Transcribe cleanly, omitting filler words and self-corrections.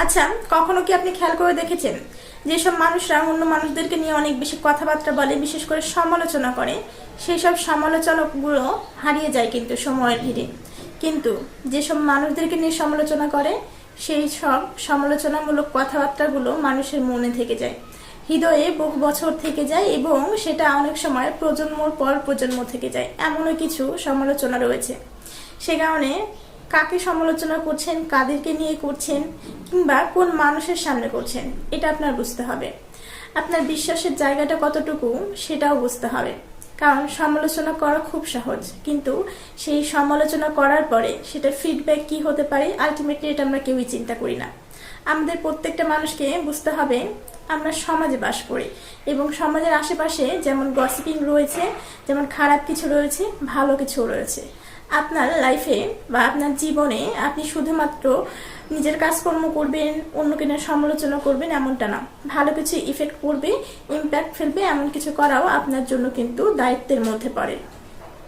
আচ্ছা, কখনো কি আপনি খেয়াল করে দেখেছেন যেসব মানুষরা অন্য মানুষদেরকে নিয়ে অনেক বেশি কথাবার্তা বলে, বিশেষ করে সমালোচনা করে, সেই সব সমালোচনাগুলো হারিয়ে যায় কিন্তু সময়ের ভিড়ে। কিন্তু যেসব মানুষদেরকে নিয়ে সমালোচনা করে সেই সব সমালোচনামূলক কথাবার্তাগুলো মানুষের মনে থেকে যায়, হৃদয়ে বহু বছর থেকে যায়, এবং সেটা অনেক সময় প্রজন্মর পর প্রজন্ম থেকে যায়। এমনও কিছু সমালোচনা রয়েছে। সে কারণে কাকে সমালোচনা করছেন, কাদেরকে নিয়ে করছেন, কিংবা কোন মানুষের সামনে করছেন, এটা আপনার বুঝতে হবে। আপনার বিশ্বাসের জায়গাটা কতটুকু সেটাও বুঝতে হবে। কারণ সমালোচনা করা খুব সহজ, কিন্তু সেই সমালোচনা করার পরে সেটা ফিডব্যাক কি হতে পারে আলটিমেটলি এটা আমরা কেউই চিন্তা করি না। আমাদের প্রত্যেকটা মানুষকে বুঝতে হবে আমরা সমাজে বাস করি, এবং সমাজের আশেপাশে যেমন গসিপিং রয়েছে, যেমন খারাপ কিছু রয়েছে, ভালো কিছু রয়েছে। আপনার লাইফে বা আপনার জীবনে আপনি শুধুমাত্র নিজের কাজকর্ম করবেন, অন্যকে নিয়ে সমালোচনা করবেন এমনটা না। ভালো কিছু ইফেক্ট করবে, ইম্প্যাক্ট ফেলবে এমন কিছু করাও আপনার জন্য কিন্তু দায়িত্বের মধ্যে পড়ে।